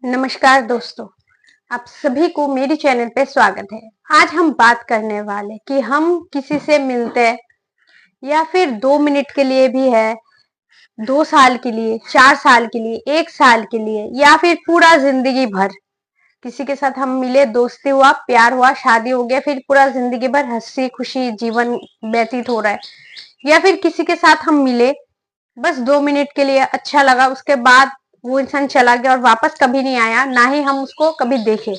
नमस्कार दोस्तों, आप सभी को मेरे चैनल पे स्वागत है। आज हम बात करने वाले कि हम किसी से मिलते हैं या फिर 2 मिनट के लिए भी है, 2 साल के लिए, 4 साल के लिए, 1 साल के लिए या फिर पूरा जिंदगी भर किसी के साथ हम मिले, दोस्ती हुआ, प्यार हुआ, शादी हो गया, फिर पूरा जिंदगी भर हंसी खुशी जीवन व्यतीत हो रहा है। या फिर किसी के साथ हम मिले, बस 2 मिनट के लिए अच्छा लगा, उसके बाद वो इंसान चला गया और वापस कभी नहीं आया, ना ही हम उसको कभी देखे।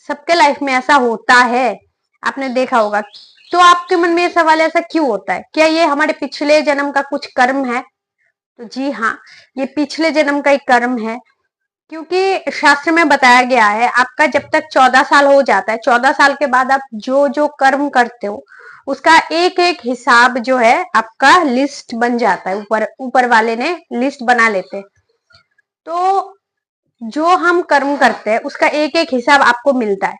सबके लाइफ में ऐसा होता है, आपने देखा होगा। तो आपके मन में ये सवाल ऐसा क्यों होता है? क्या ये हमारे पिछले जन्म का कुछ कर्म है? तो जी हाँ, ये पिछले जन्म का एक कर्म है। क्योंकि शास्त्र में बताया गया है, आपका जब तक 14 साल हो जाता है, 14 साल के बाद आप जो जो कर्म करते हो उसका एक एक हिसाब जो है आपका लिस्ट बन जाता है। ऊपर ऊपर वाले ने लिस्ट बना लेते हैं। तो जो हम कर्म करते हैं उसका एक एक हिसाब आपको मिलता है।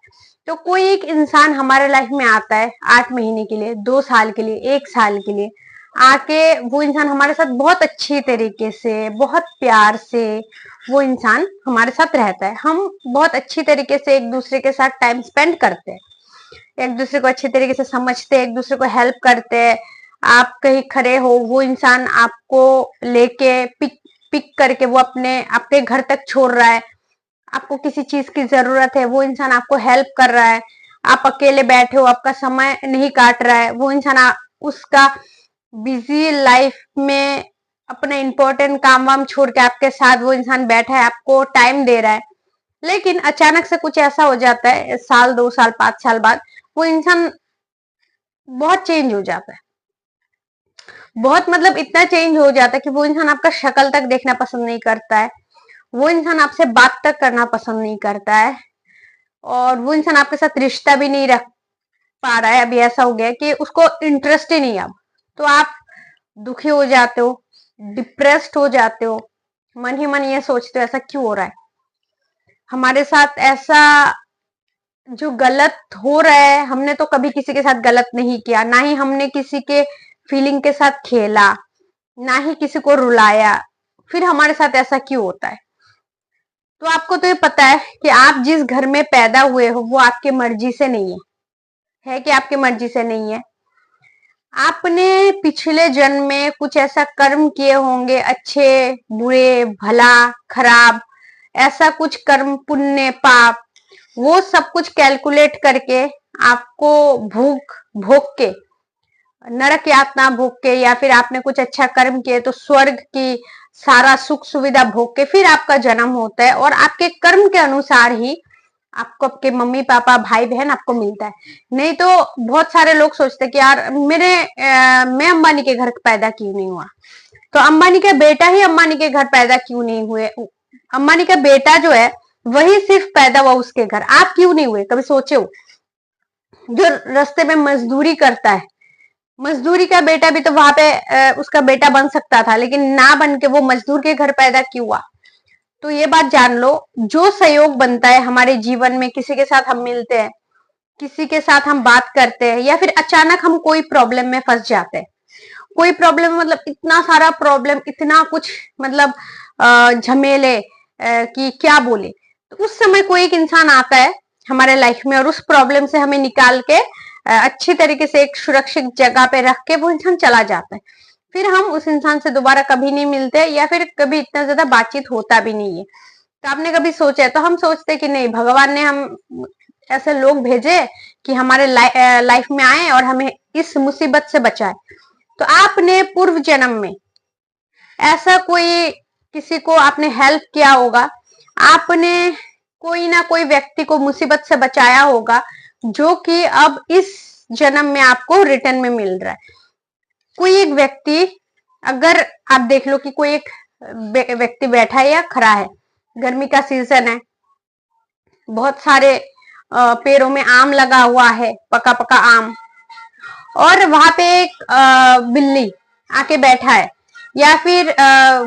तो कोई एक इंसान हमारे लाइफ में आता है 8 महीने के लिए, 2 साल के लिए, 1 साल के लिए आके, वो इंसान हमारे साथ बहुत अच्छी तरीके से, बहुत प्यार से वो इंसान हमारे साथ रहता है। हम बहुत अच्छी तरीके से एक दूसरे के साथ टाइम स्पेंड करते हैं, एक दूसरे को अच्छी तरीके से समझते हैं, एक दूसरे को हेल्प करते हैं। आप कहीं खड़े हो, वो इंसान आपको लेके पिक पिक करके वो अपने आपके घर तक छोड़ रहा है। आपको किसी चीज की जरूरत है, वो इंसान आपको हेल्प कर रहा है। आप अकेले बैठे हो, आपका समय नहीं काट रहा है, वो इंसान उसका बिजी लाइफ में अपना इंपॉर्टेंट काम वाम छोड़ के आपके साथ वो इंसान बैठा है, आपको टाइम दे रहा है। लेकिन अचानक से कुछ ऐसा हो जाता है, साल 2 साल 5 साल बाद वो इंसान बहुत चेंज हो जाता है। बहुत मतलब इतना चेंज हो जाता है कि वो इंसान आपका शक्ल तक देखना पसंद नहीं करता है, वो इंसान आपसे बात तक करना पसंद नहीं करता है, और वो इंसान आपके साथ रिश्ता भी नहीं रख पा रहा है। अभी ऐसा हो गया है कि उसको इंटरेस्ट ही नहीं है अब। तो आप दुखी हो जाते हो, डिप्रेस्ड हो जाते हो, मन ही मन ये सोचते हो ऐसा क्यों हो रहा है हमारे साथ। ऐसा जो गलत हो रहा है, हमने तो कभी किसी के साथ गलत नहीं किया, ना ही हमने किसी के फीलिंग के साथ खेला, ना ही किसी को रुलाया, फिर हमारे साथ ऐसा क्यों होता है? तो आपको तो ये पता है कि आप जिस घर में पैदा हुए हो वो आपकी मर्जी से नहीं है कि आपकी मर्जी से नहीं है। आपने पिछले जन्म में कुछ ऐसा कर्म किए होंगे, अच्छे बुरे भला खराब, ऐसा कुछ कर्म पुण्य पाप, वो सब कुछ कैलकुलेट करके आपको भूख भोग के, नरक यातना भोग के, या फिर आपने कुछ अच्छा कर्म किए तो स्वर्ग की सारा सुख सुविधा भोग के फिर आपका जन्म होता है। और आपके कर्म के अनुसार ही आपको आपके मम्मी पापा भाई बहन आपको मिलता है। नहीं तो बहुत सारे लोग सोचते हैं कि यार मैं अंबानी के घर पैदा क्यों नहीं हुआ, तो अंबानी का बेटा ही अंबानी के घर पैदा क्यों नहीं हुए, अंबानी का बेटा जो है वही सिर्फ पैदा हुआ उसके घर, आप क्यों नहीं हुए? कभी सोचे हो? जो रास्ते में मजदूरी करता है, मजदूरी का बेटा भी तो वहां पे उसका बेटा बन सकता था, लेकिन ना बन के वो मजदूर के घर पैदा क्यों हुआ? तो ये बात जान लो, जो सहयोग बनता है हमारे जीवन में, किसी के साथ हम मिलते हैं, किसी के साथ हम बात करते हैं, या फिर अचानक हम कोई प्रॉब्लम में फंस जाते हैं। कोई प्रॉब्लम मतलब इतना सारा प्रॉब्लम, इतना कुछ मतलब झमेले कि क्या बोले। तो उस समय कोई एक इंसान आता है हमारे लाइफ में और उस प्रॉब्लम से हमें निकाल के अच्छी तरीके से एक सुरक्षित जगह पे रख के वो इंसान चला जाता है। फिर हम उस इंसान से दोबारा कभी नहीं मिलते, या फिर कभी इतना ज्यादा बातचीत होता भी नहीं है। तो आपने कभी सोचा है? तो हम सोचते कि नहीं, भगवान ने हम ऐसे लोग भेजे कि हमारे लाइफ में आए और हमें इस मुसीबत से बचाए। तो आपने पूर्व जन्म में ऐसा कोई किसी को आपने हेल्प किया होगा, आपने कोई ना कोई व्यक्ति को मुसीबत से बचाया होगा, जो कि अब इस जन्म में आपको रिटर्न में मिल रहा है। कोई एक व्यक्ति, अगर आप देख लो कि कोई एक व्यक्ति बैठा है या खड़ा है, गर्मी का सीजन है, बहुत सारे पेड़ों में आम लगा हुआ है, पका पका आम, और वहां पे एक बिल्ली आके बैठा है, या फिर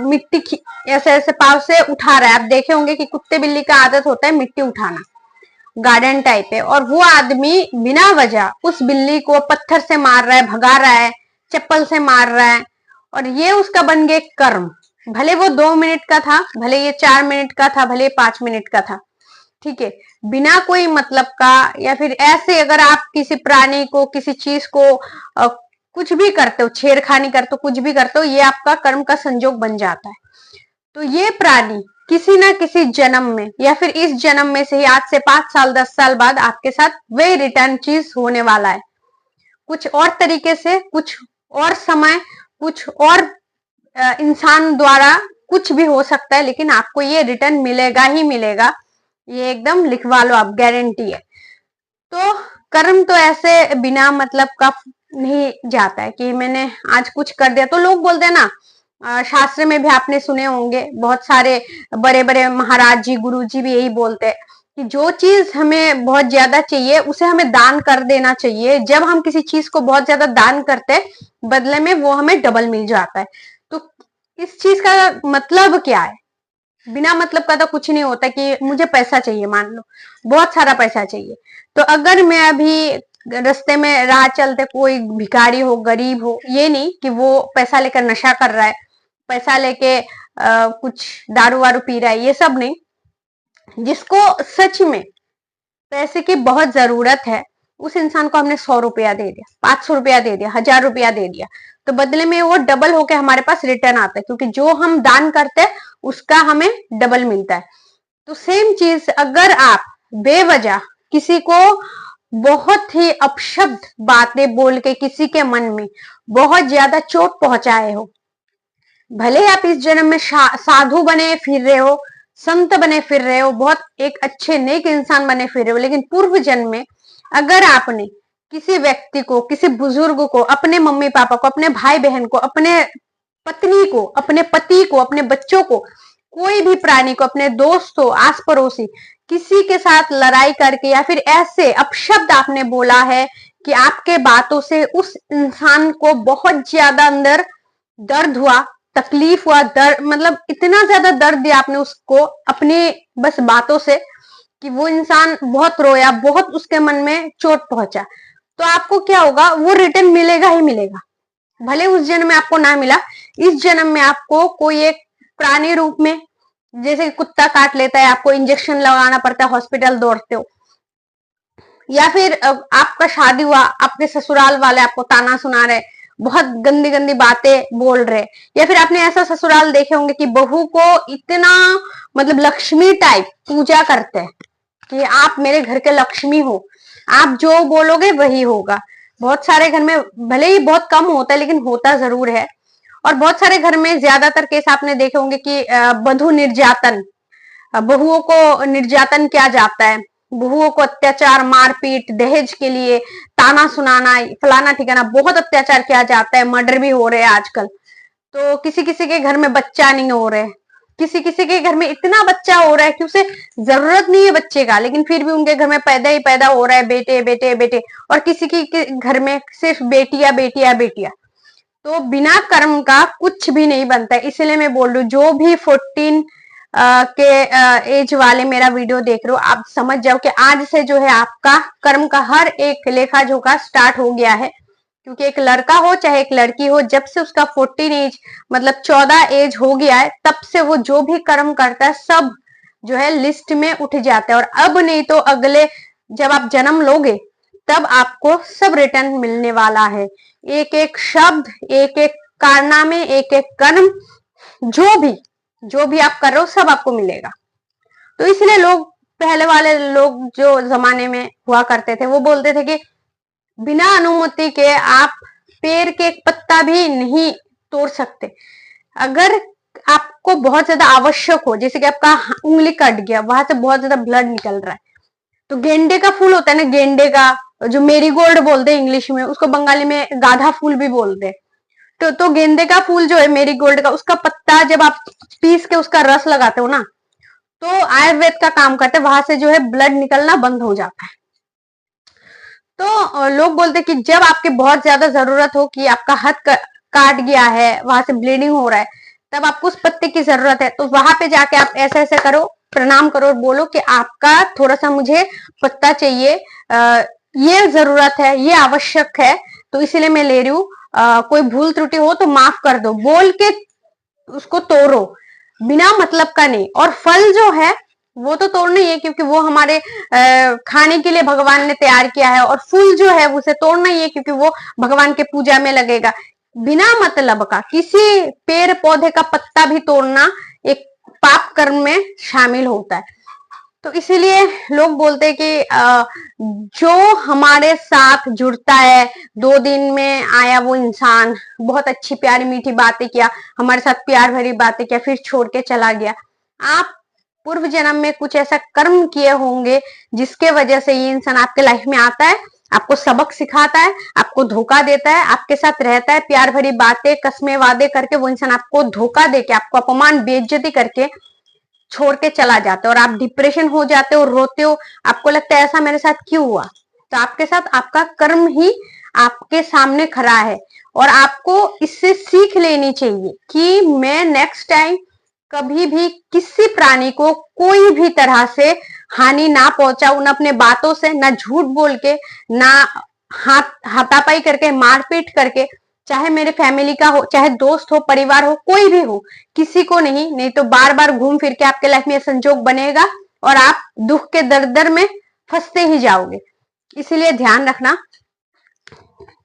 मिट्टी ऐसे ऐसे पाव से उठा रहा है। आप देखे होंगे कि कुत्ते बिल्ली का आदत होता है मिट्टी उठाना, गार्डन टाइप है, और वो आदमी बिना वजह उस बिल्ली को पत्थर से मार रहा है, भगा रहा है, चप्पल से मार रहा है, और ये उसका बन गया कर्म। भले वो 2 मिनट का था, भले ये 4 मिनट का था, भले 5 मिनट का था, ठीक है, बिना कोई मतलब का, या फिर ऐसे अगर आप किसी प्राणी को, किसी चीज को कुछ भी करते हो, छेड़खानी करते हो, कुछ भी करते हो, ये आपका कर्म का संजोग बन जाता है। तो ये प्राणी किसी ना किसी जन्म में, या फिर इस जन्म में से ही, आज से 5 साल 10 साल बाद आपके साथ वही रिटर्न चीज होने वाला है, कुछ और तरीके से, कुछ और समय, कुछ और इंसान द्वारा, कुछ भी हो सकता है, लेकिन आपको ये रिटर्न मिलेगा ही मिलेगा, ये एकदम लिखवा लो आप, गारंटी है। तो कर्म तो ऐसे बिना मतलब का नहीं जाता है कि मैंने आज कुछ कर दिया। तो लोग बोलते हैं ना, शास्त्र में भी आपने सुने होंगे, बहुत सारे बड़े बड़े महाराज जी, गुरु जी भी यही बोलते हैं कि जो चीज हमें बहुत ज्यादा चाहिए उसे हमें दान कर देना चाहिए। जब हम किसी चीज को बहुत ज्यादा दान करते हैं, बदले में वो हमें डबल मिल जाता है। तो इस चीज का मतलब क्या है? बिना मतलब का तो कुछ नहीं होता कि मुझे पैसा चाहिए, मान लो बहुत सारा पैसा चाहिए, तो अगर मैं अभी रास्ते में राह चलते कोई भिखारी हो, गरीब हो, ये नहीं कि वो पैसा लेकर नशा कर रहा है, पैसा लेके कुछ दारू वारू पी रहा है, ये सब नहीं। जिसको सच में पैसे की बहुत जरूरत है, उस इंसान को हमने 100 रुपया दे दिया, 500 रुपया दे दिया, 1000 रुपया दे दिया, तो बदले में वो डबल होके हमारे पास रिटर्न आता है, क्योंकि जो हम दान करते हैं उसका हमें डबल मिलता है। तो सेम चीज, अगर आप बेवजह किसी को बहुत ही अपशब्द बातें बोल के किसी के मन में बहुत ज्यादा चोट पहुंचाए हो, भले आप इस जन्म में साधु बने फिर रहे हो, संत बने फिर रहे हो, बहुत एक अच्छे नेक इंसान बने फिर रहे हो, लेकिन पूर्व जन्म में अगर आपने किसी व्यक्ति को, किसी बुजुर्ग को, अपने मम्मी पापा को, अपने भाई बहन को, अपने पत्नी को, अपने पति को, अपने बच्चों को, कोई भी प्राणी को, अपने दोस्त हो, आस पड़ोसी, किसी के साथ लड़ाई करके या फिर ऐसे अपशब्द आपने बोला है कि आपके बातों से उस इंसान को बहुत ज्यादा अंदर दर्द हुआ, तकलीफ हुआ, दर्द मतलब इतना ज्यादा दर्द दिया आपने उसको अपनी बस बातों से कि वो इंसान बहुत रोया, बहुत उसके मन में चोट पहुंचा, तो आपको क्या होगा? वो रिटर्न मिलेगा ही मिलेगा। भले उस जन्म में आपको ना मिला, इस जन्म में आपको कोई एक प्राणी रूप में, जैसे कुत्ता काट लेता है, आपको इंजेक्शन लगाना पड़ता है, हॉस्पिटल दौड़ते हो, या फिर आपका शादी हुआ, आपके ससुराल वाले आपको ताना सुना रहे, बहुत गंदी गंदी बातें बोल रहे, या फिर आपने ऐसा ससुराल देखे होंगे कि बहू को इतना मतलब लक्ष्मी टाइप पूजा करते हैं कि आप मेरे घर के लक्ष्मी हो, आप जो बोलोगे वही होगा। बहुत सारे घर में, भले ही बहुत कम होता है लेकिन होता जरूर है। और बहुत सारे घर में ज्यादातर केस आपने देखे होंगे कि बधू निर्यातन, बहुओं को निर्यातन किया जाता है, बहुओं को अत्याचार, मारपीट, दहेज के लिए ताना सुनाना, फलाना ठिकाना, बहुत अत्याचार किया जाता है, मर्डर भी हो रहे हैं आजकल। तो किसी किसी के घर में बच्चा नहीं हो रहे, किसी किसी के घर में इतना बच्चा हो रहा है कि उसे जरूरत नहीं है बच्चे का, लेकिन फिर भी उनके घर में पैदा ही पैदा हो रहा है, बेटे बेटे बेटे, और किसी के घर में सिर्फ बेटियां बेटियां बेटियां। तो बिना कर्म का कुछ भी नहीं बनता है। इसलिए मैं बोल रही हूँ, जो भी 14 के एज वाले मेरा वीडियो देख रहे हो, आप समझ जाओ कि आज से जो है आपका कर्म का हर एक लेखा जोखा स्टार्ट हो गया है। क्योंकि एक लड़का हो चाहे एक लड़की हो, जब से उसका 14 एज मतलब 14 एज हो गया है, तब से वो जो भी कर्म करता है सब जो है लिस्ट में उठ जाता है। और अब नहीं तो अगले जब आप जन्म लोगे तब आपको सब रिटर्न मिलने वाला है, एक एक शब्द, एक एक कारनामे, एक एक कर्म, जो भी आप कर रहे हो सब आपको मिलेगा। तो इसलिए लोग, पहले वाले लोग जो जमाने में हुआ करते थे, वो बोलते थे कि बिना अनुमति के आप पेड़ के एक पत्ता भी नहीं तोड़ सकते। अगर आपको बहुत ज्यादा आवश्यक हो, जैसे कि आपका उंगली कट गया, वहां से बहुत ज्यादा ब्लड निकल रहा है, तो गेंडे का फूल होता है ना, गेंडे का जो मेरीगोल्ड बोलते हैं इंग्लिश में, उसको बंगाली में गाधा फूल भी बोलते हैं। तो गेंदे का फूल जो है मेरीगोल्ड का, उसका पत्ता जब आप पीस के उसका रस लगाते हो ना, तो आयुर्वेद का काम करते हैं, वहां से जो है ब्लड निकलना बंद हो जाता है। तो लोग बोलते हैं कि जब आपके बहुत ज्यादा जरूरत हो, कि आपका हाथ काट गया है, वहां से ब्लीडिंग हो रहा है, तब आपको उस पत्ते की जरूरत है, तो वहां पे जाके आप ऐसे ऐसे करो, प्रणाम करो और बोलो कि आपका थोड़ा सा मुझे पत्ता चाहिए, ये जरूरत है, ये आवश्यक है, तो इसलिए मैं ले रही हूँ, कोई भूल त्रुटि हो तो माफ कर दो, बोल के उसको तोड़ो, बिना मतलब का नहीं। और फल जो है वो तो तोड़ना ही है, क्योंकि वो हमारे खाने के लिए भगवान ने तैयार किया है। और फूल जो है उसे तोड़ना ही है, क्योंकि वो भगवान के पूजा में लगेगा। बिना मतलब का किसी पेड़ पौधे का पत्ता भी तोड़ना एक पाप कर्म में शामिल होता है। तो इसीलिए लोग बोलते हैं कि जो हमारे साथ जुड़ता है, 2 दिन में आया वो इंसान, बहुत अच्छी प्यारी मीठी बातें किया, हमारे साथ प्यार भरी बातें किया, फिर छोड़ के चला गया। आप पूर्व जन्म में कुछ ऐसा कर्म किए होंगे जिसके वजह से ये इंसान आपके लाइफ में आता है, आपको सबक सिखाता है, आपको धोखा देता है, आपके साथ रहता है, प्यार भरी बातें कसमें वादे करके वो इंसान आपको धोखा देके, आपको अपमान बेइज्जती करके छोड़ के चला जाता है। और आप डिप्रेशन हो जाते हो, रोते हो, आपको लगता है ऐसा मेरे साथ क्यों हुआ। तो आपके साथ आपका कर्म ही आपके सामने खड़ा है। और आपको इससे सीख लेनी चाहिए कि मैं नेक्स्ट टाइम कभी भी किसी प्राणी को कोई भी तरह से हानि ना पहुंचाऊं, ना अपने बातों से, ना झूठ बोल के, ना हाथापाई करके, मारपीट करके, चाहे मेरे फैमिली का हो, चाहे दोस्त हो, परिवार हो, कोई भी हो, किसी को नहीं। नहीं तो बार बार घूम फिर के आपके लाइफ में संजोग बनेगा और आप दुख के दर में फंसते ही जाओगे। इसीलिए ध्यान रखना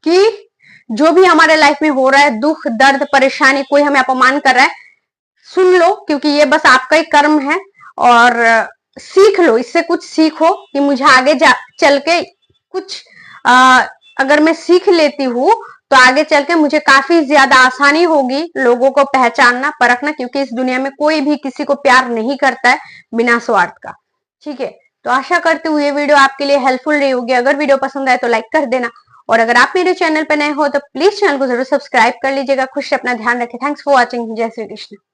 कि जो भी हमारे लाइफ में हो रहा है, दुख दर्द परेशानी, कोई हमें अपमान कर रहा है, सुन लो, क्योंकि ये बस आपका ही कर्म है। और सीख लो, इससे कुछ सीखो कि मुझे आगे चल के कुछ अगर मैं सीख लेती हूँ तो आगे चल के मुझे काफी ज्यादा आसानी होगी लोगों को पहचानना, परखना, क्योंकि इस दुनिया में कोई भी किसी को प्यार नहीं करता है बिना स्वार्थ का। ठीक है, तो आशा करती हूँ ये वीडियो आपके लिए हेल्पफुल रही होगी। अगर वीडियो पसंद आए तो लाइक कर देना, और अगर आप मेरे चैनल पर नए हो तो प्लीज चैनल को जरूर सब्सक्राइब कर लीजिएगा। खुश अपना ध्यान रखें। Thanks for watching. जय श्री कृष्ण।